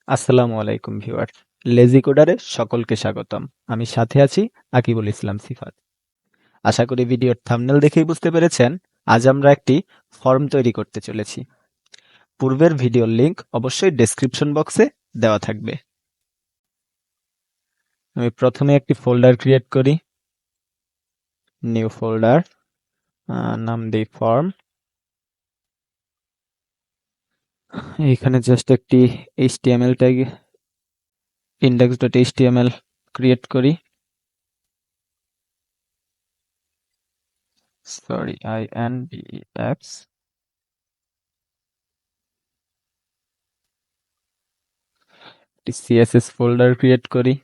আসসালামু আলাইকুম viewer. Lazy কোডারে সকলকে স্বাগতম। আমি সাথে আছি আকিবুল ইসলাম সিফাত। আশা করি ভিডিওর থাম্বনেল দেখেই বুঝতে পেরেছেন আজ আমরা একটি ফর্ম তৈরি করতে চলেছি। পূর্বের ভিডিওর লিংক অবশ্যই ডেসক্রিপশন বক্সে দেওয়া থাকবে। আমি প্রথমে একটি ফোল্ডার ক্রিয়েট করি, নিউ ফোল্ডার, নাম দিই ফর্ম। এইখানে জাস্ট একটি HTML ট্যাগ index.html ক্রিয়েট করি। Sorry, INDEX। একটি CSS ফোল্ডার ক্রিয়েট করি।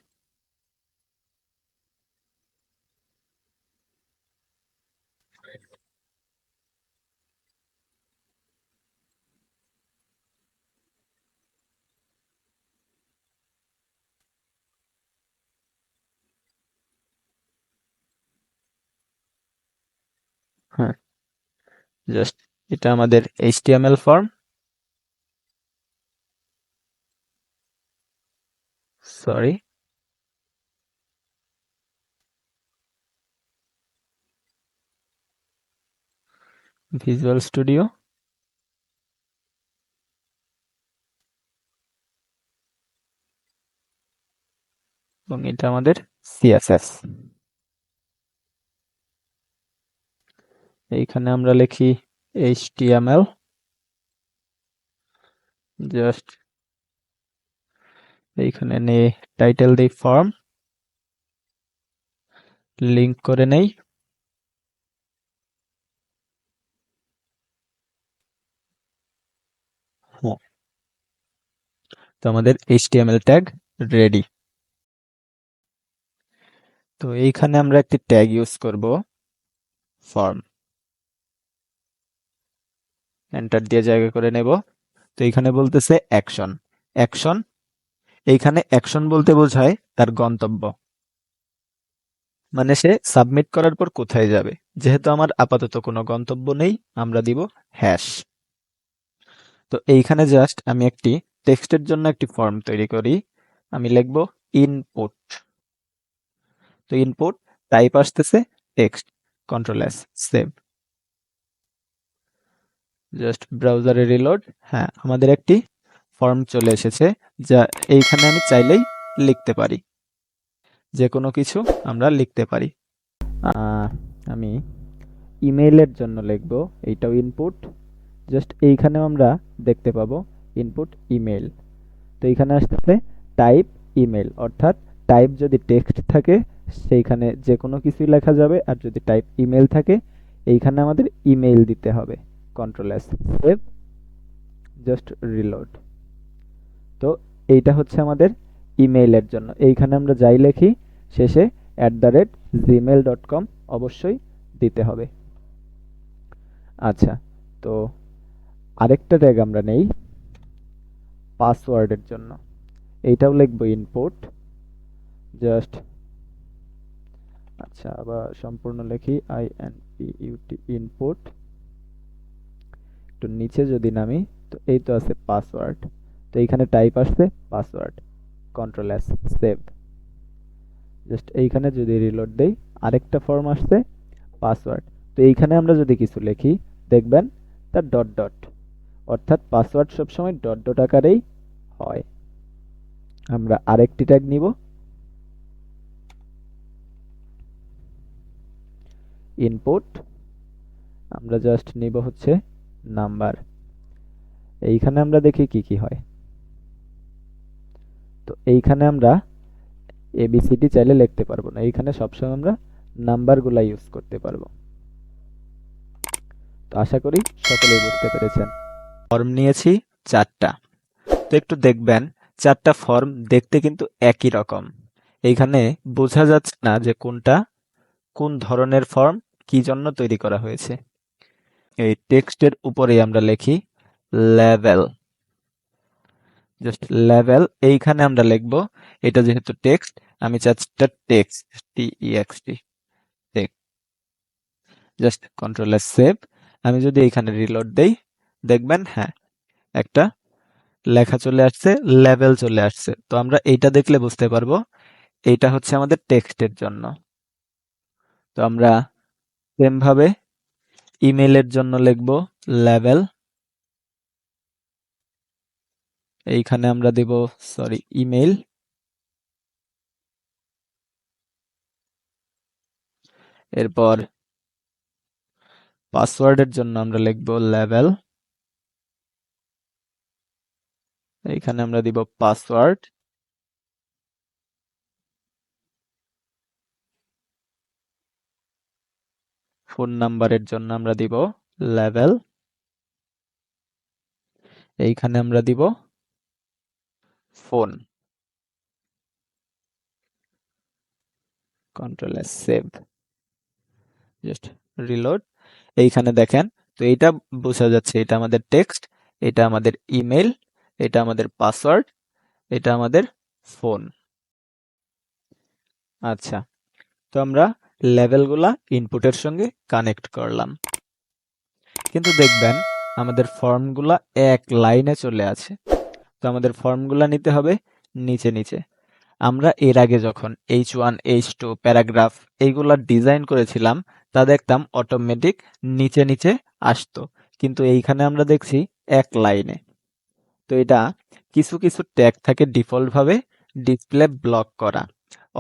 হ্যাঁ, জাস্ট এটা আমাদের HTML form. Sorry, visual studio. এবং এটা আমাদের CSS। এইখানে আমরা লিখি HTML, জাস্ট এইখানে নিয়ে টাইটেল দিই ফর্ম, লিংক করে নেই। হ্যাঁ, তো আমাদের HTML ট্যাগ রেডি। তো এইখানে আমরা একটি ট্যাগ ইউজ করব, ফর্ম। এন্টার দিয়ে জায়গা করে নেব। তো এইখানে বলতেছে অ্যাকশন। অ্যাকশন, এইখানে অ্যাকশন বলতে বোঝায় তার গন্তব্য, মানে সে সাবমিট করার পর কোথায় যাবে। যেহেতু আমার আপাতত কোনো গন্তব্য নেই, আমরা দিব হ্যাশ। তো এইখানে জাস্ট আমি একটি টেক্সটের জন্য একটি ফর্ম তৈরি করি। আমি লিখব ইনপুট। তো ইনপুট টাইপ আসতেছে text, control S, save. Just ব্রাউজারে রিলোড। হ্যাঁ, আমাদের একটি ফর্ম চলে এসেছে, যা এইখানে আমি চাইলেই লিখতে পারি, যে কোনো কিছু আমরা লিখতে পারি। আমি ইমেইলের জন্য লিখব, এইটাও ইনপুট। জাস্ট এইখানেও আমরা দেখতে পাবো ইনপুট ইমেইল। তো এইখানে আসতেছে টাইপ ইমেল, অর্থাৎ টাইপ যদি টেক্সট থাকে সেইখানে যে কোনো কিছুই লেখা যাবে, আর যদি টাইপ ইমেল থাকে এইখানে আমাদের ইমেইল দিতে হবে। Control S, save, just reload. তো এইটা হচ্ছে আমাদের ইমেইলের জন্য। এইখানে আমরা যাই লিখি শেষে @gmail.com অবশ্যই দিতে হবে। আচ্ছা, তো আরেকটা ট্যাগ আমরা নেই পাসওয়ার্ডের জন্য। এইটাও লিখবো ইনপুট। জাস্ট, আচ্ছা, আবার সম্পূর্ণ লিখি INPUT, ইনপুট। একটু নিচে যদি নামি, তো এই তো আছে পাসওয়ার্ড। তো এইখানে টাইপ আসছে password, control S, save. Just এইখানে যদি রিলোড দেই, আরেকটা ফর্ম আসছে পাসওয়ার্ড। তো এইখানে আমরা যদি কিছু লিখি দেখবেন তার ডট ডট, অর্থাৎ পাসওয়ার্ড সবসময় ডট ডট আকারেই হয়। আমরা আরেকটি ট্যাগ নিব, ইনপুট। আমরা জাস্ট নিব হচ্ছে নাম্বার। এইখানে আমরা দেখি কি কি হয়। তো এইখানে আমরা ABCD চাইলে লিখতে পারবো না, এইখানে সবসময় আমরা নাম্বারগুলা ইউজ করতে পারবো। তো আশা করি সকলেই বুঝতে পেরেছেন। ফর্ম নিয়েছি 4টা। তো একটু দেখবেন 4টা ফর্ম দেখতে কিন্তু একই রকম। এইখানে বোঝা যাচ্ছে না যে কোনটা কোন ধরনের ফর্ম, কি জন্য তৈরি করা হয়েছে। এই টেক্সটের উপরেই আমরা লিখি লেভেল। জাস্ট লেভেল, এইখানে আমরা লিখব, এটা যেহেতু টেক্সট আমি চাচ্ছি এটা text, TEXT, text. Just control S, save. আমি যদি এইখানে রিলোড দেই দেখবেন হ্যাঁ, একটা লেখা চলে আসছে, লেভেল চলে আসছে। তো আমরা এইটা দেখলে বুঝতে পারবো এইটা হচ্ছে আমাদের টেক্সটের জন্য। তো আমরা সেম ভাবে ইমেইলের জন্য লিখব লেভেল। এইখানে আমরা দিব ইমেইল। এরপর পাসওয়ার্ডের জন্য আমরা লিখব লেভেল। এইখানে আমরা দিব পাসওয়ার্ড। ফোন নাম্বারের জন্য আমরা দিব লেভেল। এইখানে আমরা দিব phone. Control S, save, just reload. এইখানে দেখেন, তো এইটা বোঝা যাচ্ছে এটা আমাদের টেক্সট, এটা আমাদের ইমেল, এটা আমাদের পাসওয়ার্ড, এটা আমাদের ফোন। আচ্ছা, তো আমরা লেভেলগুলা ইনপুটের সঙ্গে কানেক্ট করলাম, কিন্তু দেখবেন আমাদের ফর্মগুলা এক লাইনে চলে আছে। তো আমাদের ফর্মগুলা নিতে হবে নিচে নিচে। আমরা এর আগে যখন H1, H2, প্যারাগ্রাফ এইগুলা ডিজাইন করেছিলাম, তা দেখতাম অটোমেটিক নিচে নিচে আসতো, কিন্তু এইখানে আমরা দেখছি এক লাইনে। তো এটা কিছু কিছু ট্যাগ থাকে ডিফল্ট ভাবে ডিসপ্লে ব্লক করা,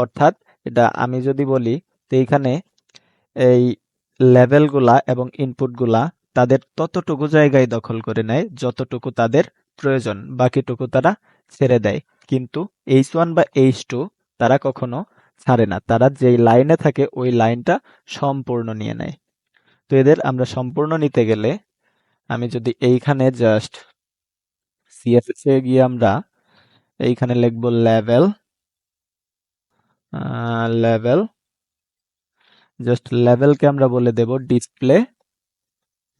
অর্থাৎ এটা আমি যদি বলি, তো এইখানে এই লেভেলগুলা এবং ইনপুটগুলা তাদের ততটুকু জায়গায় দখল করে নেয় যতটুকু তাদের প্রয়োজন, বাকিটুকু তারা ছেড়ে দেয়। কিন্তু H1 বা H2 তারা কখনো ছাড়ে না, তারা যেই লাইনে থাকে ওই লাইনটা সম্পূর্ণ নিয়ে নেয়। তো এদের আমরা সম্পূর্ণ নিতে গেলে আমি যদি এইখানে জাস্ট CSS এ গিয়ে আমরা এইখানে লিখব লেভেল, লেভেল, জাস্ট লেভেলকে আমরা বলে দেব ডিসপ্লে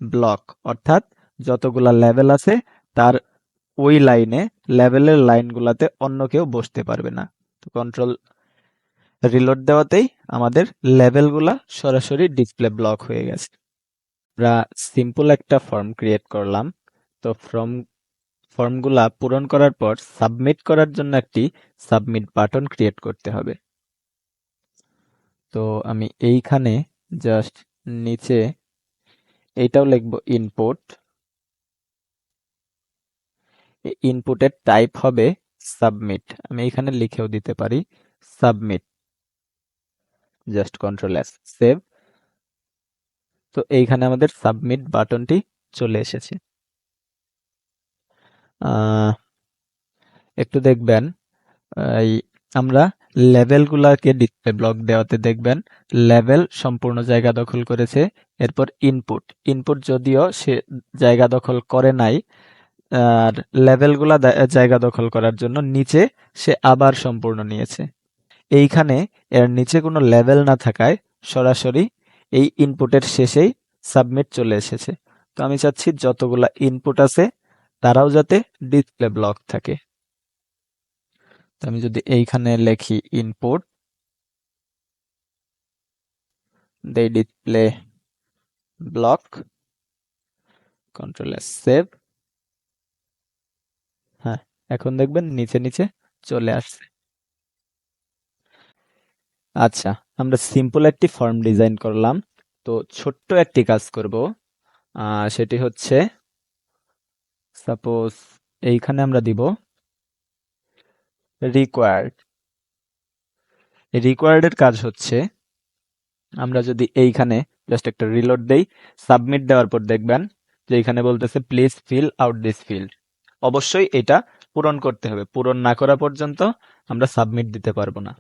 ব্লক, অর্থাৎ যতগুলা লেভেল আছে তার ওই লাইনে, লেভেলের লাইনগুলাতে অন্য কেউ বসতে পারবে না। তো কন্ট্রোল রিলোড দেওয়াতেই আমাদের লেভেলগুলা সরাসরি ডিসপ্লে ব্লক হয়ে গেছে। আমরা সিম্পল একটা ফর্ম ক্রিয়েট করলাম। তো ফর্মগুলা পূরণ করার পর সাবমিট করার জন্য একটি সাবমিট বাটন ক্রিয়েট করতে হবে। তো আমি এইখানে জাস্ট নিচে এইটাও লিখব ইনপুট। ইনপুটের টাইপ হবে সাবমিট, আমি এখানে লিখেও দিতে পারি submit, just control S, save. তো এইখানে আমাদের সাবমিট বাটনটি চলে এসেছে। একটু দেখবেন এই আমরা লেভেলগুলাকে ডিসপ্লে ব্লক দেওয়াতে দেখবেন লেভেল সম্পূর্ণ জায়গা দখল করেছে। এরপর ইনপুট যদিও সে জায়গা দখল করে নাই, আর লেভেলগুলা জায়গা দখল করার জন্য নিচে সে আবার সম্পূর্ণ নিয়েছে। এইখানে এর নিচে কোনো লেভেল না থাকায় সরাসরি এই ইনপুটের শেষেই সাবমিট চলে এসেছে। তো আমি চাচ্ছি যতগুলা ইনপুট আছে তারাও যাতে ডিসপ্লে ব্লক থাকে। তো আমি যদি এইখানে লিখি ইনপুট, দেই display block, control S, save. হ্যাঁ, এখন দেখবেন নিচে নিচে চলে আসছে। আচ্ছা, আমরা সিম্পল একটি ফর্ম ডিজাইন করলাম। তো ছোট্ট একটি কাজ করব, সেটি হচ্ছে সাপোজ এইখানে আমরা দিব রিকোয়ার্ড। রিকোয়ার্ডের কাজ হচ্ছে আমরা যদি এইখানে জাস্ট একটা রিলোড দেই, সাবমিট দেওয়ার পর দেখবেন যে এইখানে বলতেছে please fill out this field. অবশ্যই এটা পূরণ করতে হবে, পূরণ না করা পর্যন্ত আমরা সাবমিট দিতে পারবো না।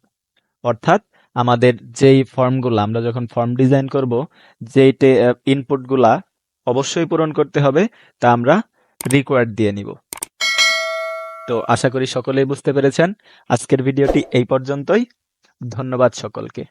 অর্থাৎ আমাদের যেই ফর্মগুলা আমরা যখন ফর্ম ডিজাইন করব, যেই ইনপুটগুলা অবশ্যই পূরণ করতে হবে তা আমরা রিকোয়ার্ড দিয়ে নিব। তো আশা করি সকলেই বুঝতে পেরেছেন। আজকের ভিডিওটি এই পর্যন্তই। ধন্যবাদ সকলকে।